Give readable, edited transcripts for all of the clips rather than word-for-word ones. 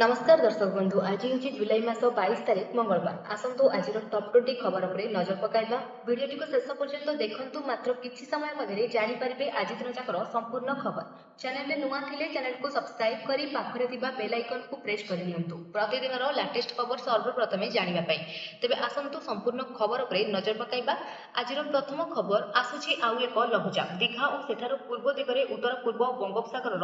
नमस्कार दर्शक बंधु आज हूँ जुलाई मास 22 तारीख मंगलवार। आसतु आज टॉप 20 खबर पर नजर पकाइबा। वीडियोटी को शेष पर्यंत देखंतु। मात्र किछि समय मध्य जानि पारिबे आज दिन जाकर संपूर्ण खबर। चैनल में नुआ थिले चैनल को सब्सक्राइब करी पाखरे थिबा बेल आइकन को प्रेस कर नियंतु प्रतिदिन लेटेस्ट खबर सर्वप्रथमे जानिबा पई। तेबे आसंतु संपूर्ण खबर पर नजर पकाइबा। आज प्रथम खबर आसुछि आउ एक लघुचाप दीघा और सेठार पूर्व दिगरे उत्तर पूर्व बंगोपसागर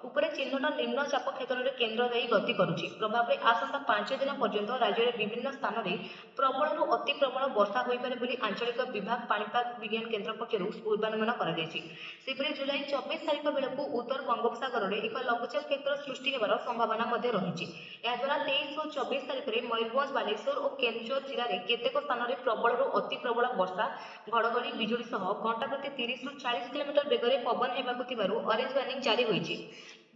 उपरे चिह्नट निम्न चाप क्षेत्र में केन्द्र देई गति करुछि। प्रभाव आसंता 5 दिन पर्यंत राज्य में विभिन्न स्थान में प्रबल अति प्रबल वर्षा होइपारे बोली आंचलिक विभाग पाणीपाग विज्ञान केन्द्र पक्षरु पूर्वानुमान करा जायछि। सेपरि जुलाई 24 तारिख बेलकु उत्तर बंगोपसागर में एक लघुचाप क्षेत्र सृष्टि हेबार संभावना मध्य रहिछि। एहाद्वारा 23 और 24 तारिख में मयूरभंज बालेश्वर और केन्दुझर जिले में केतेक स्थान में प्रबल अति प्रबल वर्षा घड़घड़ी बिजुली सह घंटा प्रति 30 ରୁ 40 किलोमीटर बेगरे पवन हेबाकु थिबारु ऑरेंज वार्निंग जारी होइछि।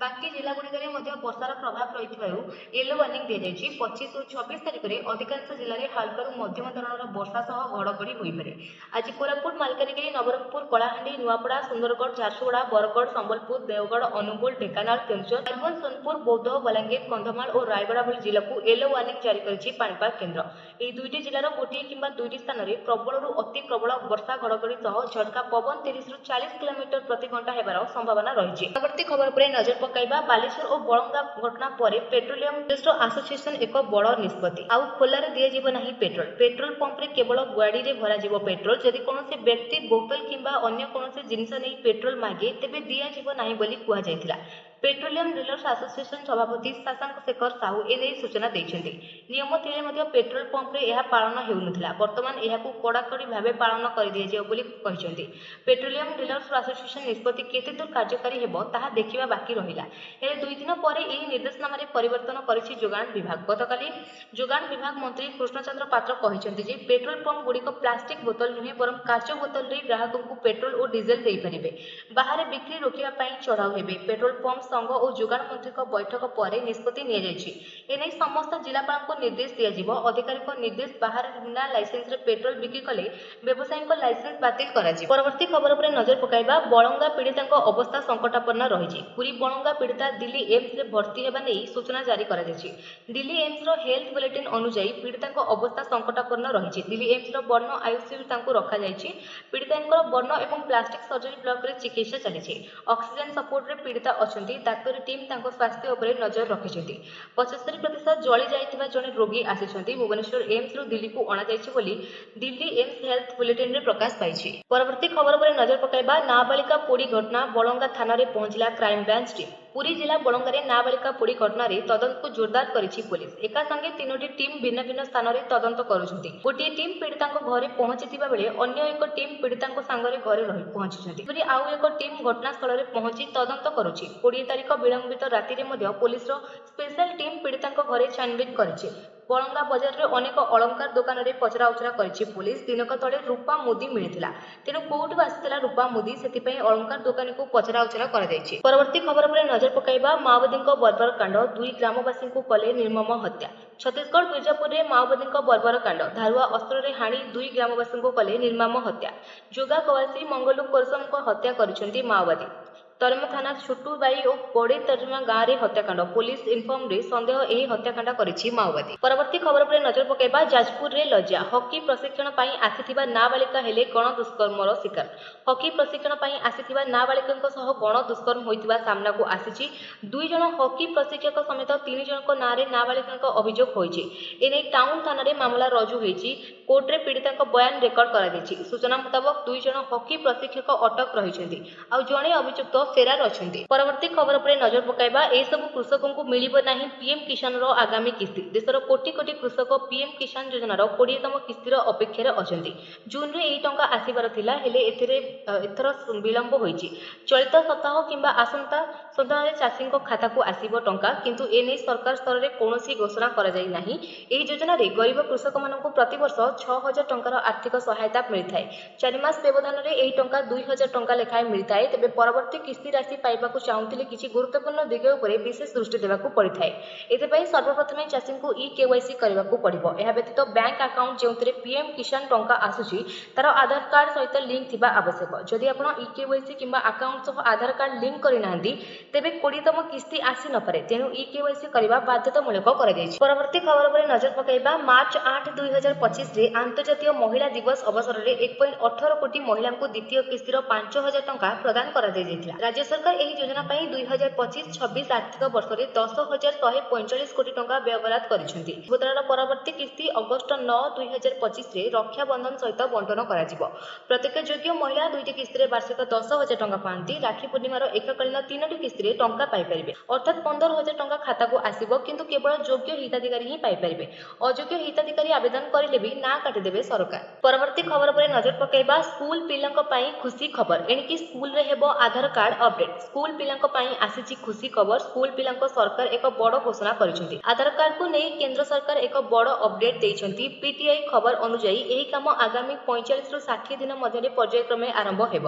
बाकी जिला गुड़िकरे वर्षार प्रभाव रही येलो वार्निंग दी जाइए। 25 और 26 तारिख में अधिकांश जिले में हालका मध्यम धरणर वर्षा सह घड़घड़ी होइपारे। आज कोरापुट मालकानगिरी नवरंगपुर कलाहांडी नुआपड़ा सुंदरगढ़ झारसुगुड़ा बरगढ़ संबलपुर देवगढ़ अनुगुल ढेंकानाल केन्दुझर मयूरभंज सोनपुर बौद्ध बलांगीर कंधमाल और रायगड़ा भली जिला को येलो वार्निंग जारी करिछि पाणीपाग केन्द्र। एही दुईटी जिलार गोटे किंबा दुईटी स्थान में प्रबल अति प्रबल वर्षा घड़घड़ी सह झटका पवन 30 ରୁ 40 किलोमीटर प्रति घंटा हेबार संभावना रही। परवर्ती खबर पर नजर पकाइबा। बालेश्वर और बड़ंगा घटना पर पेट्रोलियम इंडस्ट्री एसोसिएशन एक बड़ निष्पत्ति। आउ खोलारे दिया जीव नाही पेट्रोल पंप रे केवल गाड़ी रे भरा जीव पेट्रोल। जदि कोनोसी व्यक्ति बोतल किंबा अन्य कोनोसी जिनिस नै पेट्रोल मागे तेबे दिया जीव नाही बोली कुहा जायतिला। पेट्रोलियम डीलर्स एसोसिएशन सभापति शशांक शेखर साहू एने सूचना दैछन्ति। नियम थिले मध्ये पेट्रोल पंप रे एहा पालन हेउनथिला। वर्तमान एहाकु कड़ाकड़ी भाबे पालन कर दिया जियो बोली कहिसन्ति। पेट्रोलियम डीलर्स एसोसिएशन निष्पत्ति केते दूर कार्यकारी हेबो ताहा देखिबा बाकी रहिला। हेले 2 दिन पर एही निर्देशनामा रे परिवर्तन करिछि जोगाण विभाग। गतकाली जोगाण विभाग मंत्री कृष्णचंद्र पात्र कहिसन्ति जे पेट्रोल पंप गुड़िक प्लास्टिक बोतल नुहे बरं काच बोतल रे ग्राहकଙ୍କୁ पेट्रोल और डीजेल देई परिबे। बाहर बिक्री रोकिबा पई चढ़ाऊ हेबे। पेट्रोल पंप संघ और जोगाण मंत्री बैठक पर निष्पत्ति निया जायछि। एनै समस्त जिलापाल को निर्देश दिया जिवो। अधिकारी निर्देश बाहर बिना लाइसेंस रे पेट्रोल बिक्री कले व्यवसायी लाइसेंस बातिल करा जिवो। परवर्ती खबर पर नजर पकाइबा। बड़ंगा पीड़िता अवस्था संकटापन्न रही। पूरी बड़ंगा पीड़िता दिल्ली एम्स रे भर्ती हेबा नै सूचना जारी करा जायछि। दिल्ली एम्स रो हेल्थ बुलेटिन अनुसार पीड़िता अवस्था संकटापन्न रही। दिल्ली एम्स रो बर्न आईसीयू तांको रखा जायछि। पीड़िता बर्न एवं प्लास्टिक सर्जरी ब्लॉक रे चिकित्सा चली। ऑक्सीजन सपोर्ट रे पीड़िता अछंती। डाक्तरी टीम तांको स्वास्थ्य उपर नजर रखिछन्ती। 75% जळी जायतिबा जणे रोगी आसिछन्ती। भुवनेश्वर एम्स रो दिल्ली को अणा जायछि बोली दिल्ली एम्स हेल्थ बुलेटिन रे प्रकाश पाइछि। परवर्ती खबर पर नजर पकाइबा। नाबालिका पोड़ी घटना बड़ंगा थाना रे पहुंचला क्राइम ब्रांच टीम। पुरी जिला बड़ंगा रे नाबालिका पोड़ी घटना रे तदंत को जोरदार करिछि पुलिस। एका संगे 3टी टीम भिन्न भिन्न स्थान रे तदंत करुछन्ती। गोटे टीम पीड़िता घरे पहुंचीथिबा बेले अन्य एक टीम पीड़िता संगे घरे रही पहुंचीछन्ती। पुरी आउ एक टीम घटनास्थल रे पहुंची तदंत करुछि। 20 तारिख विलंबित राति रे मध्ये पुलिस रो स्पेशल टीम पीड़िता घरे छानबीन करिछि। बड़ंगा बजार रे अनेक अलंकार दुकान रे पचरा उचरा करिछि पुलिस। दिनक तळे रूपा मुदी मिलिथिला। तेनु कोउटु आसिथिला रूपा मुदी सेति पई अलंकार दुकानी को पचरा उचरा कर दैछि। परवर्ती खबर पर नजर पकाइबा। माओवादी बर्बर कांड 2 ग्रामवासी को कले निर्मम हत्या। छत्तीसगढ़ मिर्जापुर रे माओवादी बर्बर कांड धारुआ अस्त्र रे हाणी 2 ग्रामवासी को कले निर्मम हत्या। जोगा कवासी मंगलू कोरसम को हत्या करिसंती माओवादी। तरम थाना छुटुबाई और बड़े तर्जुमा गाँव में हत्याकांड। पुलिस इनफर्म रे संदेह यही हत्याकांड करिछि माओवादी। परवर्ती खबर पर नजर पकाइबा। जाजपुर रे लज्जा हॉकी प्रशिक्षण पई आसीथिबा नाबालिका हेले गण दुष्कर्मर शिकार। हॉकी प्रशिक्षण पई आसीथिबा नाबालिका सह गण दुष्कर्म होइतिबा सामना को आसीछि। 2 जण हॉकी प्रशिक्षक समेत 3 जनक नारे नाबालिका अभियोग होइछि। एने टाउन थाना रे मामला रजू होइछि। कोर्ट रे पीड़िता बयान रेकर्ड करा दैछि। सूचना मुताबक 2 जण हॉकी प्रशिक्षक अटक रहिछन्ति आ जणे अभियुक्त फेरार अछन्ति। परवर्ती खबर पर नजर पकाइबा। ए सब कृषकों को मिलिबो नाही पीएम किसान रो आगामी किस्ती। देशर कोटी कोटी कृषक पीएम किसान योजना रो 20तम किस्तीर अपेक्षा अछन्ति। जून रे एई टंका आसीबार थिला हेले एथर विलंब होइछि। चलित सप्ताह किंबा आसंता सप्ताह चाषी खाता को आसीबो टंका किंतु एने सरकार स्तर रे कोनोसी घोषणा करा जाई नाही। एही योजना रे गरीब कृषक माननको प्रति वर्ष 6000 टंकार आर्थिक सहायता मिलिथाय। 4 मास व्यवधान रे एही टंका 2000 टंका लेखाय मिलिथाय। तेबे परवर्ती किस्ती राशि पाइबाकू चाहूथिले किछि गुरुत्वपूर्ण दिग उपरे विशेष दृष्टि देबाकू पड़िथाय। एथिपई सर्वप्रथमे चाषीଙ୍କୁ ई-केवाईसी करबाकू पड़िबो। एहा व्यतीत बैंक अकाउंट जेउथिरे पीएम किसान टंका आसुछि तार आधार कार्ड सहित लिंक थिबा आवश्यक। जदि आपण ई-केवाईसी किंबा अकाउंट सह आधार कार्ड लिंक करि नांदी ତେବେ 20ତମ କିସ୍ତି ଆସି ନପାରେ। ତେଣୁ ଇକେୱାଇସି କରିବା ବାଧ୍ୟତାମୂଳକ କରାଯାଇଛି। ପରବର୍ତ୍ତୀ ଖବର ଉପରେ ନଜର ପକାଇବା। ମାର୍ଚ୍ଚ 8, 2025ରେ ଆନ୍ତର୍ଜାତୀୟ ମହିଳା ଦିବସ ଅବସରରେ 1.18 କୋଟି ମହିଳାଙ୍କୁ ଦ୍ୱିତୀୟ କିସ୍ତିର 5,000 ଟଙ୍କା ପ୍ରଦାନ କରାଯାଇଥିଲା। ରାଜ୍ୟ ସରକାର ଏହି ଯୋଜନା ପାଇଁ 2025-26 ଆର୍ଥିକ ବର୍ଷରେ 10,145 କୋଟି ଟଙ୍କା ବ୍ୟୟବରାଦ କରିଛନ୍ତି। ମୁଦ୍ରାର ପରବର୍ତ୍ତୀ କିସ୍ତି ଅଗଷ୍ଟ 9, 2025ରେ ରକ୍ଷାବନ୍ଧନ ସହିତ ବଣ୍ଟନ କରାଯିବ। ପ୍ରତ୍ୟେକ ଯୋଗ୍ୟ ମହିଳା ଦୁଇଟି କିସ୍ତିରେ ବାର୍ଷିକ 10,000 ଟଙ୍କା ପାଆନ୍ତି। ରାକ୍ଷୀ ପୂର୍ଣ୍ଣିମାର ଏକକାଳୀନ 3ଟି କିସ୍ତିରେ ଟଙ୍କା ପାଇପାରିବେ। ଅର୍ଥାତ୍ 15,000 ଟଙ୍କା ଖାତାକୁ ଆସିବ, କିନ୍ତୁ କେବଳ ଯୋଗ୍ୟ ହିତାଧିକାରୀ ହିଁ ପାଇପାରିବେ। ଅଯୋଗ୍ୟ ହିତାଧିକାରୀ ଆବେଦନ କରିଲେ ବି ନାଁ କାଟିଦେବେ ସରକାର। ପରବର୍ତ୍ତୀ ଖବର ଉପରେ ନଜର ପକାଇବା। ସ୍କୁଲ ପିଲାଙ୍କ ପାଇଁ ଖୁସି ଖବର। ଏଣିକି ସ୍କୁଲରେ ହେବ ଆଧାର କାର୍ଡ ଅପଡେଟ୍। ସ୍କୁଲ ପିଲାଙ୍କ ପାଇଁ ଆସିଛି ଖୁସି ଖବର। ସ୍କୁଲ ପିଲାଙ୍କ ସରକାର ଏକ ବଡ଼ ଘୋଷଣା କରିଛନ୍ତି। ଆଧାର କାର୍ଡକୁ ନେଇ କେନ୍ଦ୍ର ସରକାର ଏକ ବଡ଼ ଅପଡେଟ୍ ଦେଇଛନ୍ତି। ପିଟିଆଇ ଖବର ଅନୁଯାୟୀ ଏହି କାମ ଆଗାମୀ 45ରୁ 60 ଦିନ ମଧ୍ୟରେ ପର୍ଯ୍ୟାୟକ୍ରମେ ଆରମ୍ଭ ହେବ।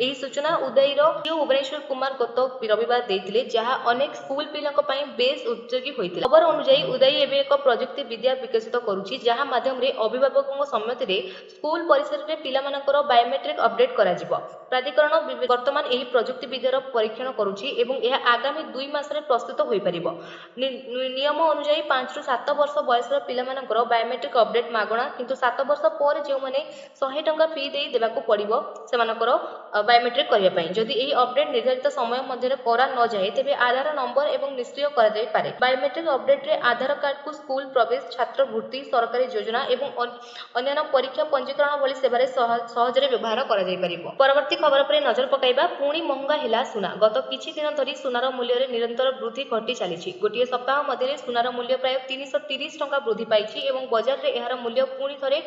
ଏହି ସୂଚନା ଉଦୟର ଭୁବନେଶ୍ୱର କୁମାର ଗତ ରବିବାର ଦେଇଥିଲେ, ଯାହା ଅନେକ ସ୍କୁଲ ପିଲାଙ୍କ ପାଇଁ ବେଶ୍ ଉଦ୍ଯୋଗୀ ହୋଇଥିଲା। ଖବର ଅନୁଯାୟୀ ଉଦୟ ଏବେ ଏକ ପ୍ରଯୁକ୍ତି ବିଦ୍ୟା ବିକଶିତ କରୁଛି, ଯାହା ମାଧ୍ୟମରେ ଅଭିଭାବକଙ୍କ ସମ୍ମତିରେ ସ୍କୁଲ ପରିସରରେ ପିଲାମାନଙ୍କର ବାୟୋମେଟ୍ରିକ୍ ଅପଡେଟ୍ କରାଯିବ। ପ୍ରାଧିକରଣ ବର୍ତ୍ତମାନ ଏହି ପ୍ରଯୁକ୍ତି ବିଦ୍ୟାର ପରୀକ୍ଷଣ କରୁଛି ଏବଂ ଏହା ଆଗାମୀ 2 ମାସରେ ପ୍ରସ୍ତୁତ ହୋଇପାରିବ। ନିୟମ ଅନୁଯାୟୀ 5ରୁ 7 ବର୍ଷ ବୟସର ପିଲାମାନଙ୍କର ବାୟୋମେଟ୍ରିକ୍ ଅପଡେଟ୍ ମାଗଣା, କିନ୍ତୁ 7 ବର୍ଷ ପରେ ଯେଉଁମାନେ 100 ଟଙ୍କା ଫି ଦେଇ ଦେବାକୁ ପଡ଼ିବ ସେମାନଙ୍କର ବାୟୋମେଟ୍ରିକ୍ କରିବା ପାଇଁ। ଯଦି ଏହି ଅପଡେଟ୍ ନିର୍ଦ୍ଧାରିତ ସମୟ ମଧ୍ୟରେ କରାନଯାଏ, ତେବେ ଆଧାର ନମ୍ବର ଏବଂ ନିଷ୍କ୍ରିୟ କରାଯାଇପାରେ। ବାୟୋମେଟ୍ରିକ୍ ଅପଡେଟ୍ରେ ଆଧାର କାର୍ଡକୁ ସ୍କୁଲ ପ୍ରବେଶ, ଛାତ୍ରବୃତ୍ତି, ସରକାରୀ ଯୋଜନା ଏବଂ ଅନ୍ୟାନ୍ୟ ପରୀକ୍ଷା ପଞ୍ଜୀକରଣ ଭଳି ସେବାରେ ସହଜରେ ବ୍ୟବହାର କରାଯାଇପାରିବ। ପରବର୍ତ୍ତୀ ଖବର ଉପରେ ନଜର ପକାଇବା। ପୁଣି ମହଙ୍ଗା ହେଲା ସୁନା। ଗତ କିଛି ଦିନ ଧରି ସୁନାର ମୂଲ୍ୟରେ ନିରନ୍ତର ବୃଦ୍ଧି ଘଟି ଚାଲିଛି। ଗୋଟିଏ ସପ୍ତାହ ମଧ୍ୟରେ ସୁନାର ମୂଲ୍ୟ ପ୍ରାୟ 330 ଟଙ୍କା ବୃଦ୍ଧି ପାଇଛି ଏବଂ ବଜାରରେ ଏହାର ମୂଲ୍ୟ ପୁଣି ଥରେ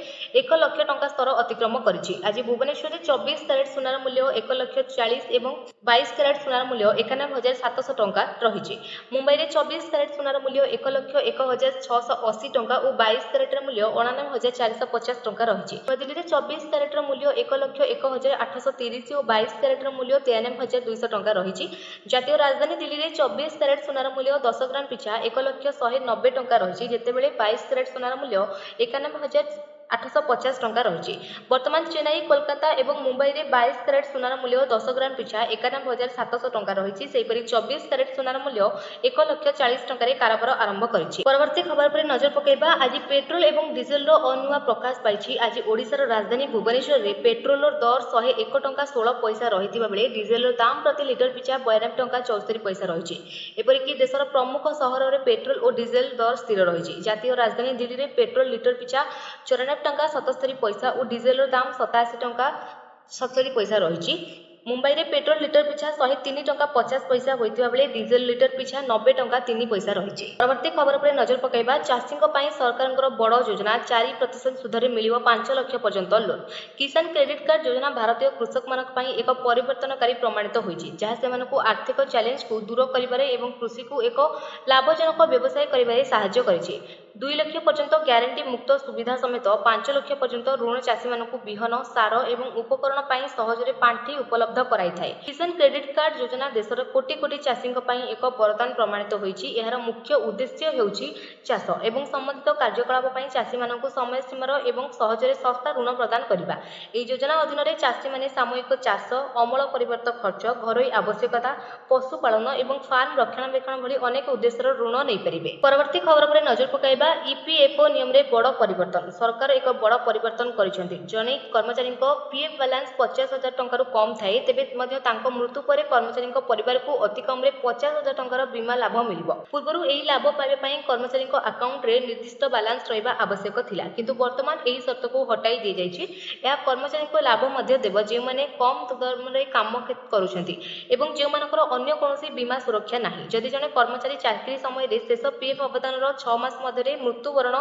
1 ଲକ୍ଷ ଟଙ୍କା ସ୍ତର ଅତିକ୍ରମ କରିଛି। ଆଜି ଭୁବନେଶ୍ୱରରେ 24 କ୍ୟାରେଟ୍ ସୁନାର ମୂଲ୍ୟ 1,40,000 ଏବଂ 22 କ୍ୟାରେଟ୍ ସୁନାର ମୂଲ୍ୟ 91,700 ଟଙ୍କା ରହିଛି। ମୁମ୍ବାଇରେ 24 କ୍ୟାରେଟ୍ ସୁନାର ମୂଲ୍ୟ 1,01,680 ଟଙ୍କା ଓ 22 କ୍ୟାରେଟ୍ର ମୂଲ୍ୟ 99,450 ଟଙ୍କା ରହିଛି। ନୂଆଦିଲ୍ଲୀରେ 24 କ୍ୟାରେଟ୍ର ମୂଲ୍ୟ 1,01,830 ଓ 22 କ୍ୟାରେଟ୍ର ମୂଲ୍ୟ 93,200 ଟଙ୍କା ରହିଛି। ଜାତୀୟ ରାଜଧାନୀ ଦିଲ୍ଲୀରେ 24 କ୍ୟାରେଟ୍ ସୁନାର ମୂଲ୍ୟ 10 ଗ୍ରାମ ପିଛା 1,190 ଟଙ୍କା ରହିଛି, ଯେତେବେଳେ 22 କ୍ୟାରେଟ୍ ସୁନାର ମୂଲ୍ୟ 91,850 ଟଙ୍କା ରହିଛି। ବର୍ତ୍ତମାନ ଚେନ୍ନାଇ, କୋଲକାତା ଏବଂ ମୁମ୍ବାଇରେ 22 କ୍ୟାରେଟ୍ ସୁନାର ମୂଲ୍ୟ 10 ଗ୍ରାମ ପିଛା 91,700 ଟଙ୍କା ରହିଛି। ସେହିପରି 24 କ୍ୟାରେଟ୍ ସୁନାର ମୂଲ୍ୟ 1,40,000 ଟଙ୍କାରେ କାରବାର ଆରମ୍ଭ କରିଛି। ପରବର୍ତ୍ତୀ ଖବର ଉପରେ ନଜର ପକାଇବା। ଆଜି ପେଟ୍ରୋଲ ଏବଂ ଡିଜେଲର ଅନୂଆ ପ୍ରକାଶ ପାଇଛି। ଆଜି ଓଡ଼ିଶାର ରାଜଧାନୀ ଭୁବନେଶ୍ୱରରେ ପେଟ୍ରୋଲର ଦର 101 ଟଙ୍କା 16 ପଇସା ରହିଥିବା ବେଳେ ଡିଜେଲର ଦାମ ପ୍ରତି ଲିଟର ପିଛା 92 ଟଙ୍କା 74 ପଇସା ରହିଛି। ଏପରିକି ଦେଶର ପ୍ରମୁଖ ସହରରେ ପେଟ୍ରୋଲ ଓ ଡିଜେଲ ଦର ସ୍ଥିର ରହିଛି। ଜାତୀୟ ରାଜଧାନୀ ଦିଲ୍ଲୀରେ ପେଟ୍ରୋଲ ଲିଟର ପିଛା 94 ଟଙ୍କା 77 ପଇସା ଓ ଡିଜେଲର ଦାମ 87 ଟଙ୍କା 70 ପଇସା ରହିଛି। ମୁମ୍ବାଇରେ ପେଟ୍ରୋଲ ଲିଟର ପିଛା 103 ଟଙ୍କା 50 ପଇସା ହୋଇଥିବା ବେଳେ ଡିଜେଲ ଲିଟର ପିଛା 90 ଟଙ୍କା 3 ପଇସା ରହିଛି। ପରବର୍ତ୍ତୀ ଖବର ଉପରେ ନଜର ପକାଇବା। ଚାଷୀଙ୍କ ପାଇଁ ସରକାରଙ୍କର ବଡ଼ ଯୋଜନା। 4% ସୁଧରେ ମିଳିବ 5 ଲକ୍ଷ ପର୍ଯ୍ୟନ୍ତ ଲୋନ୍। କିଷାନ କ୍ରେଡିଟ୍ କାର୍ଡ ଯୋଜନା ଭାରତୀୟ କୃଷକମାନଙ୍କ ପାଇଁ ଏକ ପରିବର୍ତ୍ତନକାରୀ ପ୍ରମାଣିତ ହୋଇଛି, ଯାହା ସେମାନଙ୍କୁ ଆର୍ଥିକ ଚ୍ୟାଲେଞ୍ଜକୁ ଦୂର କରିବାରେ ଏବଂ କୃଷିକୁ ଏକ ଲାଭଜନକ ବ୍ୟବସାୟ କରିବାରେ ସାହାଯ୍ୟ କରିଛି। 2 ଲକ୍ଷ ପର୍ଯ୍ୟନ୍ତ ଗ୍ୟାରେଣ୍ଟି ମୁକ୍ତ ସୁବିଧା ସମେତ 5 ଲକ୍ଷ ପର୍ଯ୍ୟନ୍ତ ଋଣ ଚାଷୀମାନଙ୍କୁ ବିହନ, ସାର ଏବଂ ଉପକରଣ ପାଇଁ ସହଜରେ ପାଣ୍ଠି ଉପଲବ୍ଧ କରାଇଥାଏ। କିଷାନ କ୍ରେଡିଟ୍ କାର୍ଡ ଯୋଜନା ଦେଶର କୋଟି କୋଟି ଚାଷୀଙ୍କ ପାଇଁ ଏକ ବରଦାନ ପ୍ରମାଣିତ ହୋଇଛି। ଏହାର ମୁଖ୍ୟ ଉଦ୍ଦେଶ୍ୟ ହେଉଛି ଚାଷ ଏବଂ ସମ୍ବନ୍ଧିତ କାର୍ଯ୍ୟକଳାପ ପାଇଁ ଚାଷୀମାନଙ୍କୁ ସମୟ ସୀମାର ଏବଂ ସହଜରେ ଶସ୍ତା ଋଣ ପ୍ରଦାନ କରିବା। ଏହି ଯୋଜନା ଅଧୀନରେ ଚାଷୀମାନେ ସାମୂହିକ ଚାଷ, ଅମଳ ପରିବର୍ତ୍ତ ଖର୍ଚ୍ଚ, ଘରୋଇ ଆବଶ୍ୟକତା, ପଶୁପାଳନ ଏବଂ ଫାର୍ମ ରକ୍ଷଣାବେକ୍ଷଣ ଭଳି ଅନେକ ଉଦ୍ଦେଶ୍ୟର ଋଣ ନେଇପାରିବେ। ପରବର୍ତ୍ତୀ ଖବର ଉପରେ ନଜର ପକାଇବା। ଇପିଏଫ୍ଓ ନିୟମରେ ବଡ଼ ପରିବର୍ତ୍ତନ। ସରକାର ଏକ ବଡ଼ ପରିବର୍ତ୍ତନ କରିଛନ୍ତି। ଜଣେ କର୍ମଚାରୀଙ୍କ ପିଏଫ୍ ବାଲାନ୍ସ 50,000 ଟଙ୍କାରୁ କମ୍ ଥାଏ, ତେବେ ମଧ୍ୟ ତାଙ୍କ ମୃତ୍ୟୁ ପରେ କର୍ମଚାରୀଙ୍କ ପରିବାରକୁ ଅତି କମ୍ରେ 50,000 ଟଙ୍କାର ବୀମା ଲାଭ ମିଳିବ। ପୂର୍ବରୁ ଏହି ଲାଭ ପାଇବା ପାଇଁ କର୍ମଚାରୀଙ୍କ ଆକାଉଣ୍ଟରେ ନିର୍ଦ୍ଦିଷ୍ଟ ବାଲାନ୍ସ ରହିବା ଆବଶ୍ୟକ ଥିଲା, କିନ୍ତୁ ବର୍ତ୍ତମାନ ଏହି ସର୍ତ୍ତକୁ ହଟାଇ ଦିଆଯାଇଛି। ଏହା କର୍ମଚାରୀଙ୍କୁ ଲାଭ ମଧ୍ୟ ଦେବ ଯେଉଁମାନେ କମ୍ ଦରମାରେ କାମ କରୁଛନ୍ତି ଏବଂ ଯେଉଁମାନଙ୍କର ଅନ୍ୟ କୌଣସି ବୀମା ସୁରକ୍ଷା ନାହିଁ। ଯଦି ଜଣେ କର୍ମଚାରୀ ଚାକିରି ସମୟରେ ଶେଷ ପିଏଫ୍ ଅବଦାନର 6 ମାସ ମଧ୍ୟରେ ମୃତ୍ୟୁବରଣ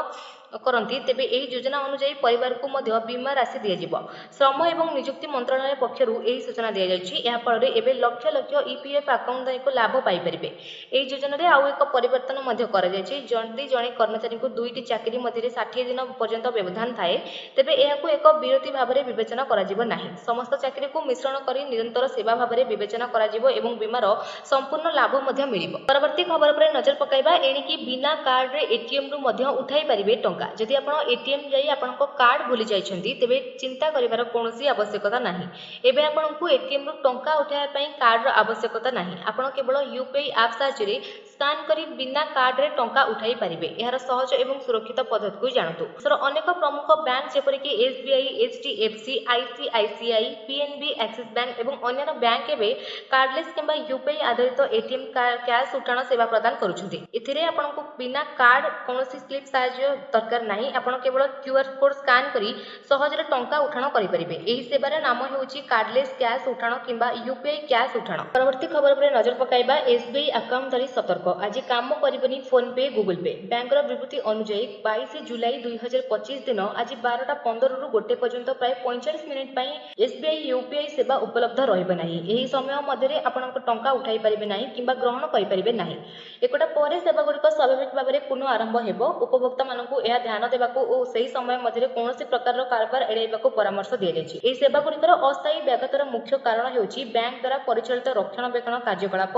କରନ୍ତି, ତେବେ ଏହି ଯୋଜନା ଅନୁଯାୟୀ ପରିବାରକୁ ମଧ୍ୟ ବୀମା ରାଶି ଦିଆଯିବ। ଶ୍ରମ ଏବଂ ନିଯୁକ୍ତି ମନ୍ତ୍ରଣାଳୟ ପକ୍ଷରୁ ଏହି ସୂଚନା ଦିଆଯାଇଛି। ଏହା ଫଳରେ ଏବେ ଲକ୍ଷ ଲକ୍ଷ ଇପିଏଫ୍ ଆକାଉଣ୍ଟଧାରୀଙ୍କୁ ଲାଭ ପାଇପାରିବେ। ଏହି ଯୋଜନାରେ ଆଉ ଏକ ପରିବର୍ତ୍ତନ ମଧ୍ୟ କରାଯାଇଛି। ଯଦି ଜଣେ କର୍ମଚାରୀଙ୍କୁ 2ଟି ଚାକିରି ମଧ୍ୟରେ 60 ଦିନ ପର୍ଯ୍ୟନ୍ତ ବ୍ୟବଧାନ ଥାଏ, ତେବେ ଏହାକୁ ଏକ ବିରତି ଭାବରେ ବିବେଚନା କରାଯିବ ନାହିଁ। ସମସ୍ତ ଚାକିରିକୁ ମିଶ୍ରଣ କରି ନିରନ୍ତର ସେବା ଭାବରେ ବିବେଚନା କରାଯିବ ଏବଂ ବୀମାର ସମ୍ପୂର୍ଣ୍ଣ ଲାଭ ମଧ୍ୟ ମିଳିବ। ପରବର୍ତ୍ତୀ ଖବର ଉପରେ ନଜର ପକାଇବା। ଏଣିକି ବିନା କାର୍ଡରେ ଏଟିଏମ୍ରୁ ମଧ୍ୟ ଉଠାଇ ପାରିବେ ଟଙ୍କା। ଯଦି ଆପଣ ଏଟିଏମ୍ ଯାଇ ଆପଣଙ୍କ କାର୍ଡ ଭୁଲି ଯାଇଛନ୍ତି ତେବେ ଚିନ୍ତା କରିବାର କୌଣସି ଆବଶ୍ୟକତା ନାହିଁ। ଏବେ ଆପଣଙ୍କୁ ଏଟିଏମ୍ ରୁ ଟଙ୍କା ଉଠାଇବା ପାଇଁ କାର୍ଡର ଆବଶ୍ୟକତା ନାହିଁ। ଆପଣ କେବଳ ୟୁପିଆଇ ଆପ୍ ସାହାଯ୍ୟରେ ସ୍କାନ୍ କରି ବିନା କାର୍ଡରେ ଟଙ୍କା ଉଠାଇ ପାରିବେ। ଏହାର ସହଜ ଏବଂ ସୁରକ୍ଷିତ ପଦ୍ଧତିକୁ ଜାଣନ୍ତୁ। ଦେଶର ଅନେକ ପ୍ରମୁଖ ବ୍ୟାଙ୍କ ଯେପରିକି SBI, HDFC, ICICI, PNB, Axis bank ଏବଂ ଅନ୍ୟାନ୍ୟ ବ୍ୟାଙ୍କ ଏବେ କାର୍ଡଲେସ୍ କିମ୍ବା ୟୁପିଆଇ ଆଧାରିତ ଏଟିଏମ୍ କ୍ୟାଶ ଉଠାଣ ସେବା ପ୍ରଦାନ କରୁଛନ୍ତି। ଏଥିରେ ଆପଣଙ୍କୁ ବିନା କାର୍ଡ କୌଣସି ସ୍ଲିପ୍ ସାହାଯ୍ୟ ଦରକାର ନାହିଁ। ଆପଣ କେବଳ କ୍ୟୁଆର କୋଡ ସ୍କାନ୍ କରି ସହଜରେ ଟଙ୍କା ଉଠାଣ କରିପାରିବେ। ଏହି ସେବାର ନାମ ହେଉଛି କାର୍ଡଲେସ୍ କ୍ୟାଶ ଉଠାଣ କିମ୍ବା ୟୁପିଆଇ କ୍ୟାଶ ଉଠାଣ। ପରବର୍ତ୍ତୀ ଖବର ଉପରେ ନଜର ପକାଇବା। ଏସବିଆଇ ଆକାଉଣ୍ଟଧାରୀ ସତର୍କ, ଆଜି କାମ କରିବନି ଫୋନ ପେ, ଗୁଗଲ ପେ। ବ୍ୟାଙ୍କର ବିବୃତ୍ତି ଅନୁଯାୟୀ 22 ଜୁଲାଇ 2025 ଦିନ ଆଜି 12:15 ରୁ 1 ପର୍ଯ୍ୟନ୍ତ ପ୍ରାୟ 45 ମିନିଟ୍ ପାଇଁ ଏସବିଆଇ ୟୁପିଆଇ ସେବା ଉପଲବ୍ଧ ରହିବ ନାହିଁ। ଏହି ସମୟ ମଧ୍ୟରେ ଆପଣଙ୍କ ଟଙ୍କା ଉଠାଇ ପାରିବେ ନାହିଁ କିମ୍ବା ଗ୍ରହଣ କରିପାରିବେ ନାହିଁ। ଏକଟା ପରେ ସେବାଗୁଡ଼ିକ ସ୍ୱାଭାବିକ ଭାବରେ ପୁନଃ ଆରମ୍ଭ ହେବ। ଉପଭୋକ୍ତାମାନଙ୍କୁ ଏହା ଧ୍ୟାନ ଦେବାକୁ ଓ ସେହି ସମୟ ମଧ୍ୟରେ କୌଣସି ପ୍ରକାରର କାରବାର ଏଡ଼ାଇବାକୁ ପରାମର୍ଶ ଦିଆଯାଇଛି। ଏହି ସେବାଗୁଡ଼ିକର ଅସ୍ଥାୟୀ ବ୍ୟାଘାତର ମୁଖ୍ୟ କାରଣ ହେଉଛି ବ୍ୟାଙ୍କ ଦ୍ୱାରା ପରିଚାଳିତ ରକ୍ଷଣାବେକ୍ଷଣ କାର୍ଯ୍ୟକଳାପ।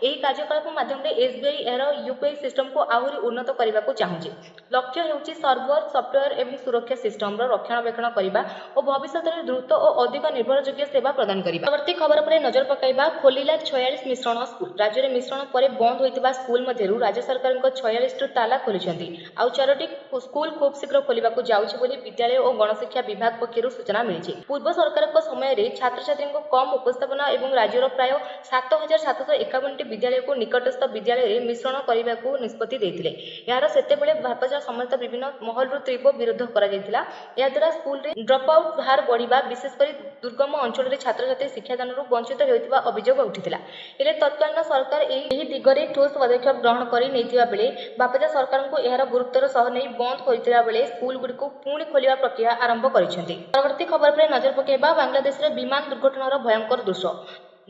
ଏହି କାର୍ଯ୍ୟକଳାପ ମାଧ୍ୟମରେ ଏସବିଆଇ ଏହାର ୟୁପିଆଇ ସିଷ୍ଟମକୁ ଆହୁରି ଉନ୍ନତ କରିବାକୁ ଚାହୁଁଛି। ଲକ୍ଷ୍ୟ ହେଉଛି ସର୍ଭର, ସଫ୍ଟୱେୟାର ଏବଂ ସୁରକ୍ଷା ସିଷ୍ଟମର ରକ୍ଷଣାବେକ୍ଷଣ କରିବା ଓ ଭବିଷ୍ୟତରେ ଦ୍ରୁତ ଓ ଅଧିକ ନିର୍ଭରଯୋଗ୍ୟ ସେବା ପ୍ରଦାନ କରିବା। ପରବର୍ତ୍ତୀ ଖବର ଉପରେ ନଜର ପକାଇବା। ଖୋଲିଲା 46 ମିଶ୍ରଣ ସ୍କୁଲ। ରାଜ୍ୟରେ ମିଶ୍ରଣ ପରେ ବନ୍ଦ ହୋଇଥିବା ସ୍କୁଲ ମଧ୍ୟରୁ ରାଜ୍ୟ ସରକାରଙ୍କ 46ଟି ତାଲା ଖୋଲିଛନ୍ତି। ଆଉ 4ଟି ସ୍କୁଲ ଖୁବ୍ ଶୀଘ୍ର ଖୋଲିବାକୁ ଯାଉଛି ବୋଲି ବିଦ୍ୟାଳୟ ଓ ଗଣଶିକ୍ଷା ବିଭାଗ ପକ୍ଷରୁ ସୂଚନା ମିଳିଛି। ପୂର୍ବ ସରକାରଙ୍କ ସମୟରେ ଛାତ୍ରଛାତ୍ରୀଙ୍କ କମ୍ ଉପସ୍ଥାପନା ଏବଂ ରାଜ୍ୟର ପ୍ରାୟ 7,751ଟି ବିଦ୍ୟାଳୟକୁ ନିକଟସ୍ଥ ବିଦ୍ୟାଳୟରେ ମିଶ୍ରଣ କରିବାକୁ ନିଷ୍ପତ୍ତି ଦେଇଥିଲେ। ଏହାର ସେତେବେଳେ ଭାପଜା ସମେତ ବିଭିନ୍ନ ମହଲରୁ ତୀବ୍ର ବିରୋଧ କରାଯାଇଥିଲା। ଏହାଦ୍ୱାରା ସ୍କୁଲରେ ଡ୍ରପଆଉଟ୍ ହାର ବଢ଼ିବା, ବିଶେଷ କରି ଦୁର୍ଗମ ଅଞ୍ଚଳରେ ଛାତ୍ରଛାତ୍ରୀ ଶିକ୍ଷାଦାନରୁ ବଞ୍ଚିତ ହେଉଥିବା ଅଭିଯୋଗ ଉଠିଥିଲା। ହେଲେ ତତ୍କାଳୀନ ସରକାର ଏହି ଦିଗରେ ଠୋସ୍ ପଦକ୍ଷେପ ଗ୍ରହଣ କରି ନେଇଥିବା ବେଳେ ବାପଜା ସରକାରଙ୍କୁ ଏହାର ଗୁରୁତ୍ୱର ସହ ନେଇ ବନ୍ଦ କରିଥିବା ବେଳେ ସ୍କୁଲଗୁଡ଼ିକୁ ପୁଣି ଖୋଲିବା ପ୍ରକ୍ରିୟା ଆରମ୍ଭ କରିଛନ୍ତି। ପରବର୍ତ୍ତୀ ଖବର ଉପରେ ନଜର ପକାଇବା। ବାଂଲାଦେଶରେ ବିମାନ ଦୁର୍ଘଟଣାର ଭୟଙ୍କର ଦୃଶ୍ୟ।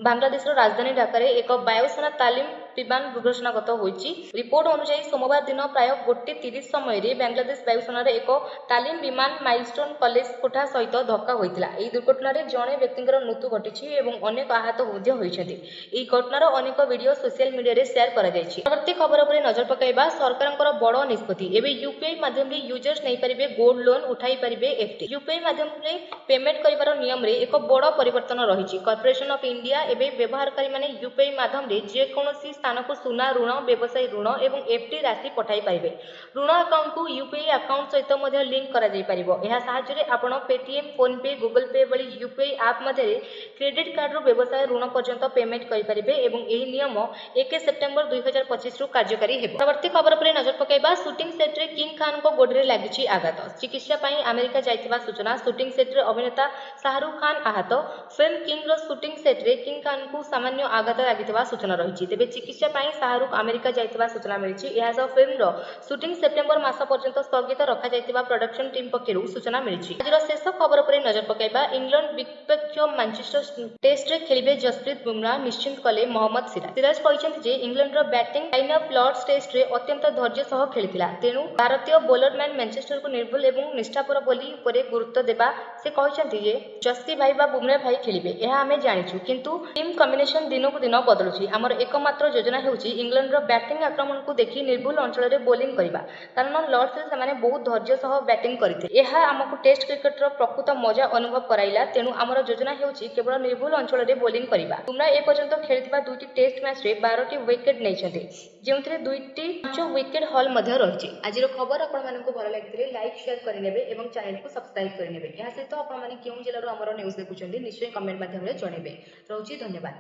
ବାଂଲାଦେଶର ରାଜଧାନୀ ଢାକାରେ ଏକ ବାୟୁସେନା ତାଲିମ ବିମାନ ଦୁର୍ଘଟଣାଗତ ହୋଇଛି। ରିପୋର୍ଟ ଅନୁଯାୟୀ ସୋମବାର ଦିନ ପ୍ରାୟ 1:30 ସମୟରେ ବାଂଲାଦେଶ ବାୟୁସେନାର ଏକ ତାଲିମ ବିମାନ ମାଇଲଷ୍ଟୋନ କଲେଜ କୋଠା ସହିତ ଧକ୍କା ହୋଇଥିଲା। ଏହି ଦୁର୍ଘଟଣାରେ ଜଣେ ବ୍ୟକ୍ତିଙ୍କର ମୃତ୍ୟୁ ଘଟିଛି ଏବଂ ଅନେକ ଆହତ ମଧ୍ୟ ହୋଇଛନ୍ତି। ଏହି ଘଟଣାର ଅନେକ ଭିଡିଓ ସୋସିଆଲ ମିଡିଆରେ ସେୟାର କରାଯାଇଛି। ପରବର୍ତ୍ତୀ ଖବର ଉପରେ ନଜର ପକାଇବା। ସରକାରଙ୍କର ବଡ଼ ନିଷ୍ପତ୍ତି। ଏବେ ୟୁପିଆଇ ମାଧ୍ୟମରେ ୟୁଜର୍ସ ନେଇପାରିବେ ଗୋଲ୍ଡ ଲୋନ୍, ଉଠାଇ ପାରିବେ ଏଫଡି। ୟୁପିଆଇ ମାଧ୍ୟମରେ ପେମେଣ୍ଟ କରିବାର ନିୟମରେ ଏକ ବଡ଼ ପରିବର୍ତ୍ତନ ରହିଛି। କର୍ପୋରେସନ ଅଫ୍ ଇଣ୍ଡିଆ ଏବେ ବ୍ୟବହାରକାରୀମାନେ ୟୁପିଆଇ ମାଧ୍ୟମରେ ଯେକୌଣସି ସ୍ଥାନକୁ ସୁନା ଋଣ, ବ୍ୟବସାୟୀ ଋଣ ଏବଂ ଏଫଡି ରାଶି ପଠାଇ ପାରିବେ। ଋଣ ଆକାଉଣ୍ଟକୁ ୟୁପିଆଇ ଆକାଉଣ୍ଟ ସହିତ ମଧ୍ୟ ଲିଙ୍କ କରାଯାଇପାରିବ। ଏହା ସାହାଯ୍ୟରେ ଆପଣ ପେଟିଏମ୍, ଫୋନପେ, ଗୁଗଲ ପେ ଭଳି ୟୁପିଆଇ ଆପ୍ ମଧ୍ୟରେ କ୍ରେଡିଟ୍ କାର୍ଡରୁ ବ୍ୟବସାୟ ଋଣ ପର୍ଯ୍ୟନ୍ତ ପେମେଣ୍ଟ କରିପାରିବେ ଏବଂ ଏହି ନିୟମ 1 ସେପ୍ଟେମ୍ବର 2025 ରୁ କାର୍ଯ୍ୟକାରୀ ହେବ। ପରବର୍ତ୍ତୀ ଖବର ଉପରେ ନଜର ପକାଇବା। ସୁଟିଂ ସେଟ୍ରେ କିଙ୍ଗ ଖାନଙ୍କ ଗୋଡରେ ଲାଗିଛି ଆଘାତ। ଚିକିତ୍ସା ପାଇଁ ଆମେରିକା ଯାଇଥିବା ସୂଚନା। ସୁଟିଂ ସେଟ୍ରେ ଅଭିନେତା ଶାହରୁଖ ଖାନ ଆହତ। ଫିଲ୍ମ କିଙ୍ଗର ସୁଟିଂ ସେଟ୍ରେ କିଙ୍ଗ ଖାନଙ୍କୁ ସାମାନ୍ୟ ଆଘାତ ଲାଗିଥିବା ସୂଚନା ରହିଛି। ତେବେ ଚିକିତ୍ସା ପାଇଁ ଶାହରୁଖ ଆମେରିକା ଯାଇଥିବା ସୂଚନା ମିଳିଛି। ଏହା ସହ ଫିଲ୍ମର ସୁଟିଂ ସେପ୍ଟେମ୍ବର ମାସ ପର୍ଯ୍ୟନ୍ତ ସ୍ଥଗିତ ରଖାଯାଇଥିବା ପ୍ରଡକ୍ସନ ଟିମ୍ ପକ୍ଷରୁ ସୂଚନା ମିଳିଛି। ଆଜିର ଶେଷ ଖବର ଉପରେ ନଜର ପକାଇବା। ଇଂଲଣ୍ଡ ବିପକ୍ଷ ମାଞ୍ଚେଷ୍ଟର ଟେଷ୍ଟରେ ଖେଳିବେ ଯଶପ୍ରୀତ ବୁମରା, ନିଶ୍ଚିତ କଲେ ମହମ୍ମଦ ସିରାଜ। ସିରାଜ କହିଛନ୍ତି ଯେ ଇଂଲଣ୍ଡର ବ୍ୟାଟିଂ ଲାଇନଅପ୍ ଲର୍ଡସ ଟେଷ୍ଟରେ ଅତ୍ୟନ୍ତ ଧୈର୍ଯ୍ୟ ସହ ଖେଳିଥିଲା। ତେଣୁ ଭାରତୀୟ ବୋଲରମ୍ୟାନ ମାଞ୍ଚେଷ୍ଟରକୁ ନିର୍ଭୁଲ ଏବଂ ନିଷ୍ଠାପର ବୋଲି ଉପରେ ଗୁରୁତ୍ୱ ଦେବା। ସେ କହିଛନ୍ତି ଯେ ଯଶୀ ଭାଇ ବା ବୁମରା ଭାଇ ଖେଳିବେ, ଏହା ଆମେ ଜାଣିଛୁ, କିନ୍ତୁ ଟିମ୍ କମ୍ବିନେସନ ଦିନକୁ ଦିନ ବଦଳୁଛି। ଆମର ଏକମାତ୍ର ଯୋଜନା ହେଉଛି ଇଂଲଣ୍ଡର ବ୍ୟାଟିଂ ଆକ୍ରମଣକୁ ଦେଖି ନିର୍ଭୁଲ ଅଞ୍ଚଳରେ ବୋଲିଂ କରିବା, କାରଣ ଲର୍ଡସରେ ସେମାନେ ବହୁତ ଧୈର୍ଯ୍ୟ ସହ ବ୍ୟାଟିଂ କରିଥିଲେ। ଏହା ଆମକୁ ଟେଷ୍ଟ କ୍ରିକେଟର ପ୍ରକୃତ ମଜା ଅନୁଭବ କରାଇଲା। ତେଣୁ ଆମର ଯୋଜନା ହେଉଛି କେବଳ ନିର୍ଭୁଲ ଅଞ୍ଚଳରେ ବୋଲିଂ କରିବା। ବୁମରା ଏପର୍ଯ୍ୟନ୍ତ ଖେଳିଥିବା 2ଟି ଟେଷ୍ଟ ମ୍ୟାଚରେ 12ଟି ୱିକେଟ୍ ନେଇଛନ୍ତି, ଯେଉଁଥିରେ 2ଟି 5 ୱିକେଟ୍ ହଲ୍ ମଧ୍ୟ ରହିଛି। ଆଜିର ଖବର ଆପଣମାନଙ୍କୁ ଭଲ ଲାଗିଥିଲେ ଲାଇକ୍, ସେୟାର କରିନେବେ ଏବଂ ଚ୍ୟାନେଲକୁ ସବସ୍କ୍ରାଇବ କରିନେବେ। ଏହା ସହିତ ଆପଣମାନେ କେଉଁ ଜିଲ୍ଲାରୁ ଆମର ନ୍ୟୁଜ୍ ଦେଖୁଛନ୍ତି ନିଶ୍ଚୟ କମେଣ୍ଟ ମାଧ୍ୟମରେ ଜଣାଇବେ। ରହୁଛି, ଧନ୍ୟବାଦ।